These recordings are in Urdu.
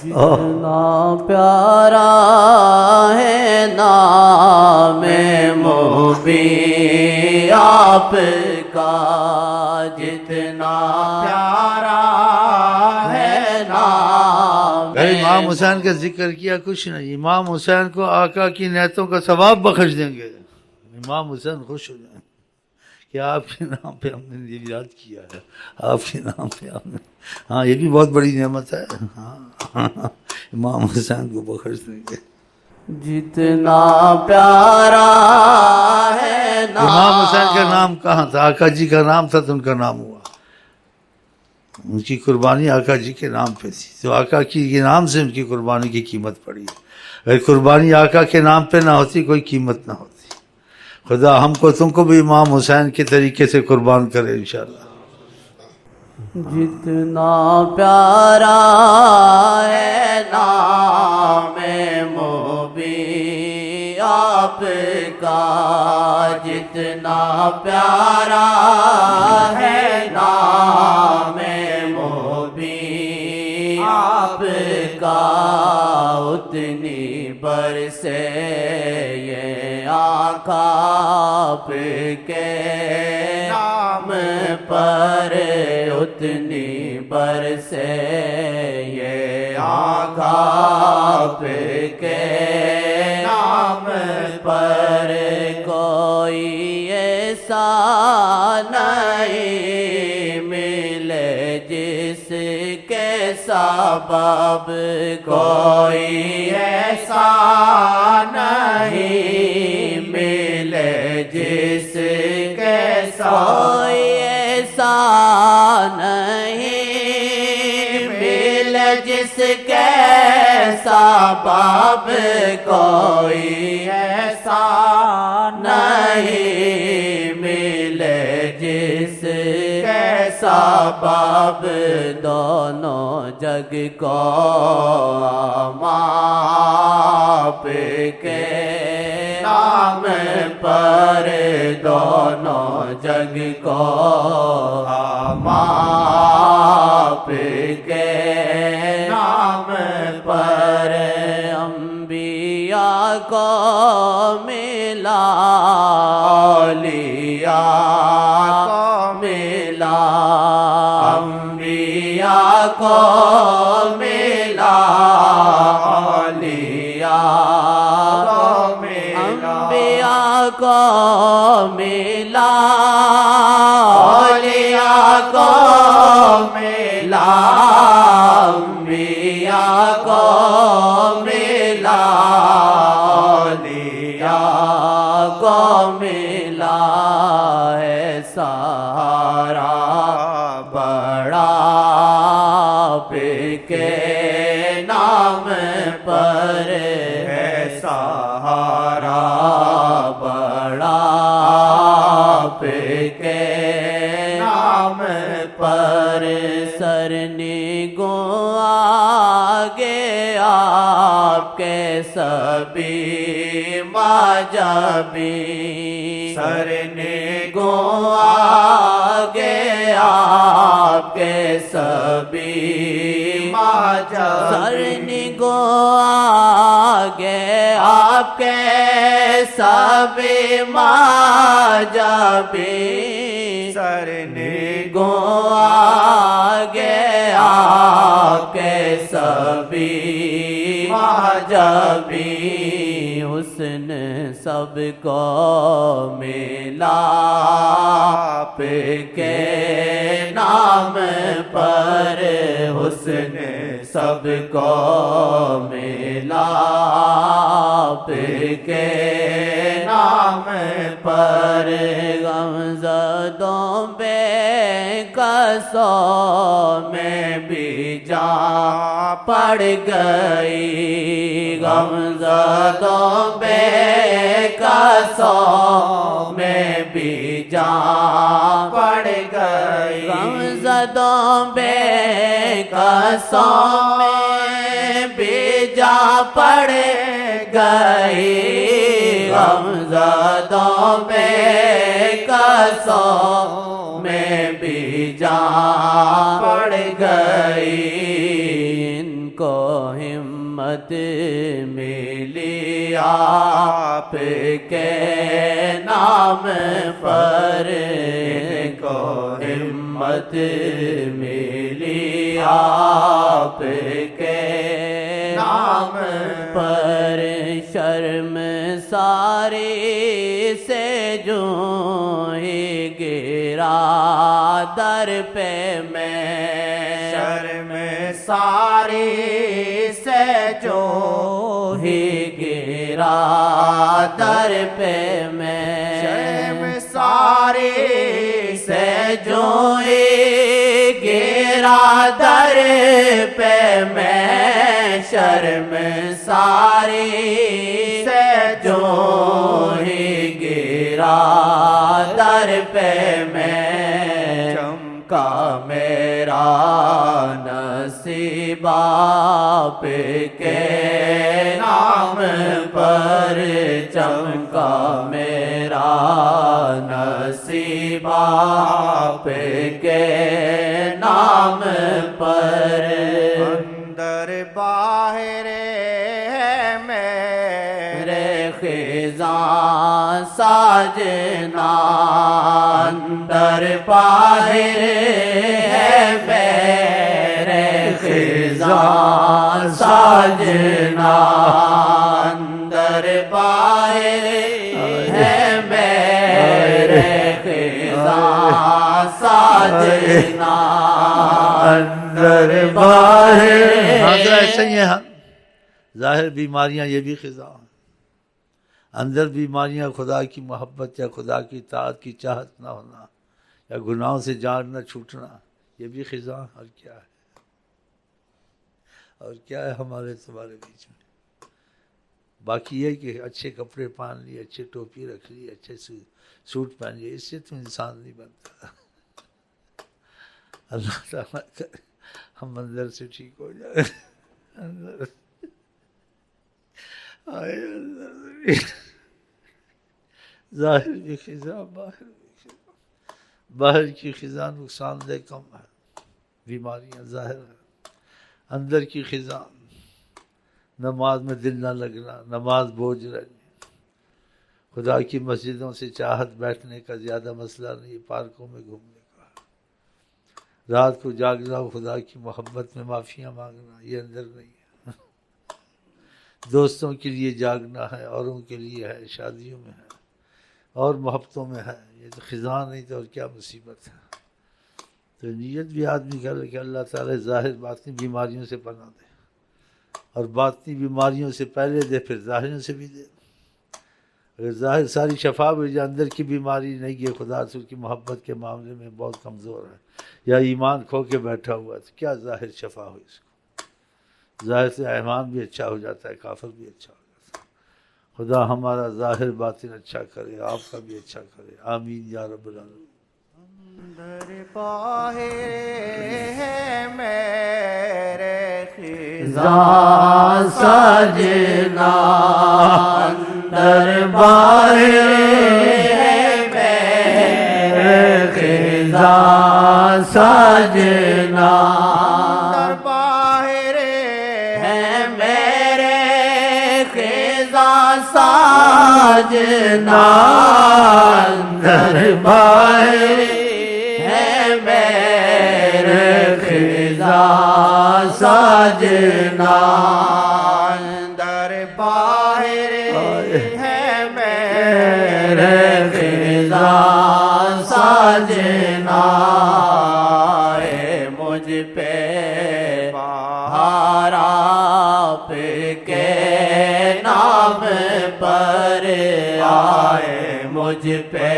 جتنا پیارا ہے نام مبین آپ کا، جتنا پیارا ہے نام۔ امام حسین کا ذکر کیا کچھ نہیں، امام حسین کو آقا کی نیتوں کا ثواب بخش دیں گے، امام حسین خوش ہو جائیں کہ آپ کے نام پہ ہم نے یہ یاد کیا ہے، آپ کے نام پہ ہم نے، ہاں یہ بھی بہت بڑی نعمت ہے، ہاں امام حسین کو بخش دیں گے۔ جتنا پیارا ہے نام۔ امام حسین کا نام کہاں تھا؟ آقا جی کا نام تھا تو ان کا نام ہوا، ان کی قربانی آقا جی کے نام پہ تھی، تو آقا کی کے نام سے ان کی قربانی کی قیمت پڑی۔ اگر قربانی آقا کے نام پہ نہ ہوتی کوئی قیمت نہ ہوتی۔ خدا ہم کو تم کو بھی امام حسین کے طریقے سے قربان کرے انشاءاللہ۔ جتنا پیارا ہے نام مبین آپ کا، جتنا پیارا ہے نام مبین آپ کا، اتنی برسے یہ آقا آپ کے نام پر، اتنی برسے یہ آقا آپ کے نام پر، کوئی ایسا نہیں ملے جس کے سبب، کوئی ایسا نہیں ملے جس کے سبب، ایسا نہیں ملے جس کے سبب، کوئی ایسا نہیں ملے جس کے سبب، دونوں جگ کو آپ کے نام پر، دونوں جگ کو آپ کے نام پر، انبیاء کو ملا اولیاء کو ملا، انبیاء کو ملا اولیاء کو ملا، انبیاء کو ملا اولیاء کو ملا، انبیاء کو ملا اولیاء کو ملا، ہے سہارا بڑا آپ کے نام پر، ہے سہارا بڑا آپ کے نام پر، سرنگوں آگے آپ کے سبھی مذہبی، سرنگوں آگے آپ کے سبھی مذہبی، سرنگوں آگے آپ کے سبھی مذہبی، سرنگوں آگے آپ کے سبھی مذہبی، حسن سب کو ملا آپ کے نام پر، حسن سب کو ملا آپ کے نام پر، غمزدوں بے قصوں میں بھی جان پڑ گئی، غمزدوں بے قصوں میں بھی جان پڑ گئی، غمزدوں بے قصوں میں بھی جان پڑ گئی، غمزدوں بے قصوں جان پڑ گئی، ان کو ہمت ملی آپ کے نام پر، ان کو ہمت ملی آپ کے نام پر، شرم ساری سے جو ہی گرا در پہ میں، شرم ساری سے جو ہی گرا در پہ میں، شرم ساری سے جو ہی گرا در پہ میں، شرم ساری سے جو ہی گرا در پہ میں، چمکا میرا نصیب آپ کے نام پر، چمکا میرا نصیب آپ کے نام پر، اندر باہر ہے میرے خزاں ساجنا، اندر باہر ہے میرے خزاں ساجنا، اندر باہر ہے میرے خزاں ساجنا، اندر باہر حاضر ایسے ہی ہیں ہم، ظاہر بیماریاں یہ بھی خزاں ہیں، اندر بیماریاں خدا کی محبت یا خدا کی اطاعت کی چاہت نہ ہونا یا گناہوں سے جان نہ چھوٹنا، یہ بھی خزاں ہے۔ اور کیا ہے، اور کیا ہے ہمارے تمہارے بیچ میں؟ باقی یہ کہ اچھے کپڑے پہن لیے، اچھے ٹوپی رکھ لی، اچھے سوٹ پہن لیے، اس سے تو انسان نہیں بنتا۔ اللہ تعالیٰ کرے ہم اندر سے ٹھیک ہو جائے، اندر آئے، اندر ظاہر کی خزاں، باہر کی خزاں، باہر کی خزاں نقصان دہ کم ہے، بیماریاں ظاہر ہیں، اندر کی خزاں نماز میں دل نہ لگنا، نماز بوجھ رہنی، خدا کی مسجدوں سے چاہت بیٹھنے کا زیادہ مسئلہ نہیں، پارکوں میں گھومنے کا، رات کو جاگنا، خدا کی محبت میں معافیاں مانگنا، یہ اندر نہیں ہے، دوستوں کے لیے جاگنا ہے، اوروں کے لیے ہے، شادیوں میں ہے اور محبتوں میں ہے، یہ تو خزاں نہیں تو اور کیا مصیبت ہے۔ تو نیت بھی آدمی کرے کہ اللہ تعالیٰ ظاہر باطنی بیماریوں سے پناہ دے، اور باطنی بیماریوں سے پہلے دے، پھر ظاہروں سے بھی دے۔ اگر ظاہر ساری شفا بھی جو اندر کی بیماری نہیں ہے، خدا سے کی محبت کے معاملے میں بہت کمزور ہے یا ایمان کھو کے بیٹھا ہوا ہے، تو کیا ظاہر شفا ہو اس کو؟ ظاہر سے ایمان بھی اچھا ہو جاتا ہے، کافر بھی اچھا ہو جاتا ہے۔ خدا ہمارا ظاہر باطن اچھا کرے، آپ کا بھی اچھا کرے، آمین یا رب العالمین۔ اندر باہر ہے میرے خزاں ساجنا، اندر باہر ہے میرے خزاں ساجنا، اندر باہر ہے میرے خزاں ساجنا، اندر باہر میرے خزاں ساجنا، اندر باہر ہے میرے خزاں ساجنا، اے مجھ پہ بہار آپ کے نام پر آئے، مجھ پہ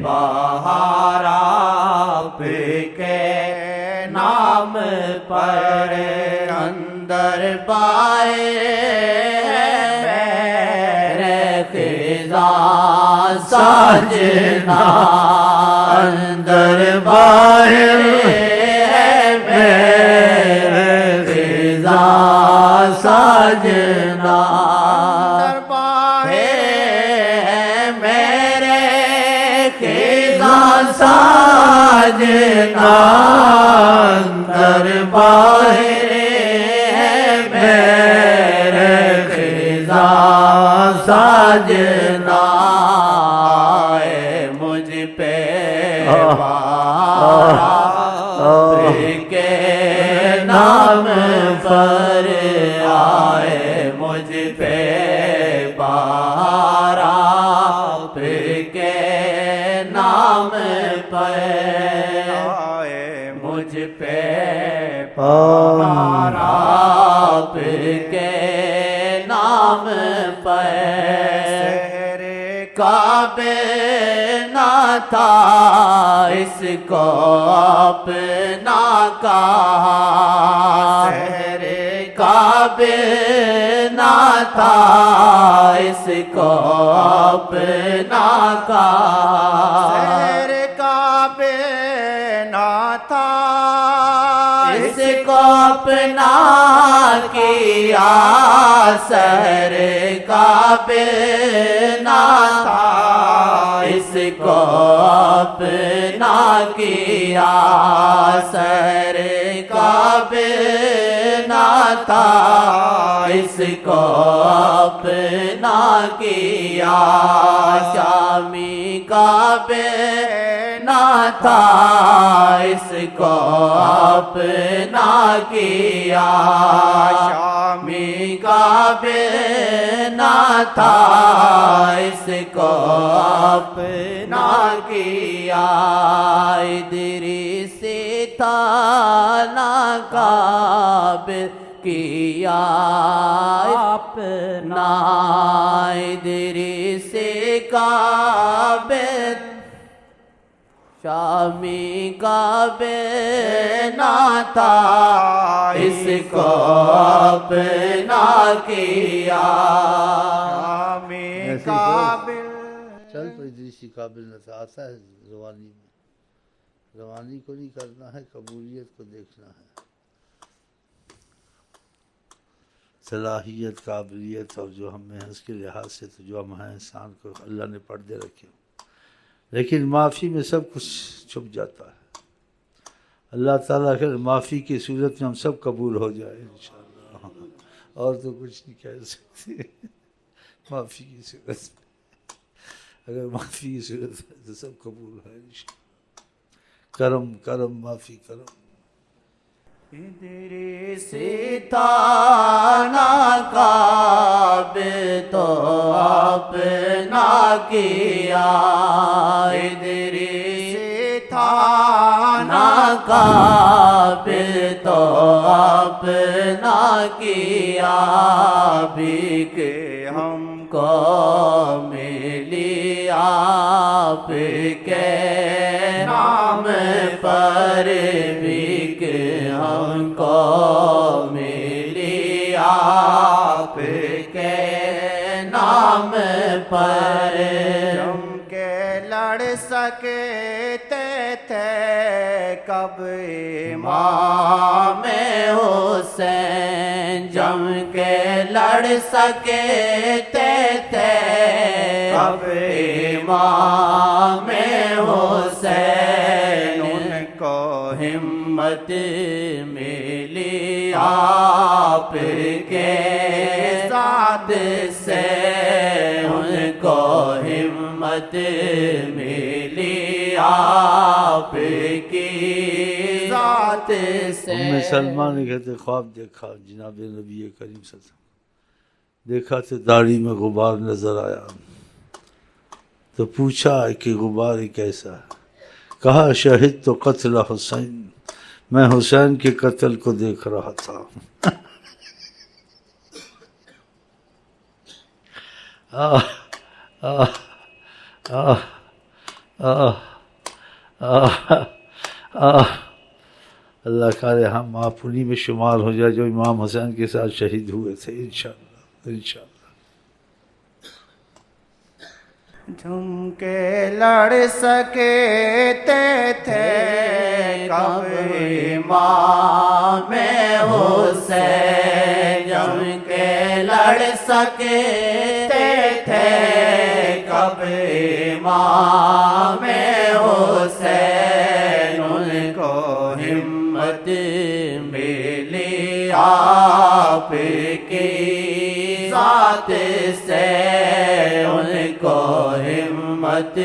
بہار آپ کے نام پر، اندر باہر میرے خزاں ساجنا، اندر باہر میرے خزاں ساجنا، اندر باہر میرے خزاں ساجنا، ساجنا دربار میرے خزاں ساجنا آئے مجھ پہ کے نام پر آئے مجھ پہ بارا کے نام پر آئے مجھ پہ بارا کے نام پر کعبے نہ تھا اس کو اپنا کہا شہر کعبے نہ تھا اس کو اپنا کہا شہر کعبے نہ تھا اس کو اپنا کیا شہر کعبے نہ تھا اس کو اپنا کیا شہر کعبے نہ تھا اس کو اپنا کیا شامی کعبے نہ تھا اس کو اپنا کیا شامی کعبے نہ تھا اس کو اپنا کیا ادریس تھا نہ کعبے کیا اپنا ادریس کعبے شامی کعبے نہ تھا اس کو اپنا کیا شامی کعبے چل تو ادریسی قابل نہ تھا آتا ہے روانی میں روانی کو نہیں کرنا ہے قبولیت کو دیکھنا ہے صلاحیت قابلیت اور جو ہم میں ہیں اس کے لحاظ سے تو جو ہم ہیں انسان کو اللہ نے پردے رکھے لیکن معافی میں سب کچھ چھپ جاتا ہے اللہ تعالیٰ کہ معافی کی صورت میں ہم سب قبول ہو جائے انشاءاللہ اور تو کچھ نہیں کہہ سکتے معافی کی صورت میں اگر معافی کی صورت ہے تو سب قبول ہے انشاءاللہ کرم کرم معافی کرم ادریس تھا نہ کعبے تو اپنا کیا ادریس تھا نہ کعبے تو اپنا کیا بھیک ہم کو ملی آپ کے نام پر بھیک ہم کو ملی آپ کے نام پر جم کے لڑ سکتے تھے کب امام حسین جم کے لڑ سکتے تھے کب امام حسین ان کو ہمت ملی آپ کے ساتھ سے ان کو ہمت ملی آپ کی ذات سے ام سلمہ نے کہتے خواب دیکھا جناب نبی کریم صلی اللہ علیہ وسلم دیکھا تو داڑھی میں غبار نظر آیا تو پوچھا کہ غبار کیسا ہے کہا شہد تو قتل حسین میں حسین کے قتل کو دیکھ رہا تھا اللہ کرے ہم آپ انہی میں شمار ہو جائے جو امام حسین کے ساتھ شہید ہوئے تھے انشاءاللہ انشاءاللہ جم کے لڑ سکتے تھے کب امام حسین جم کے لڑ سکتے تھے کب امام حسین آپ کی ذات سے ان کو ہمت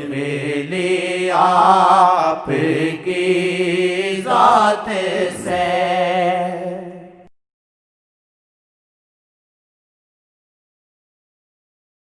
ملی آپ کی ذات سے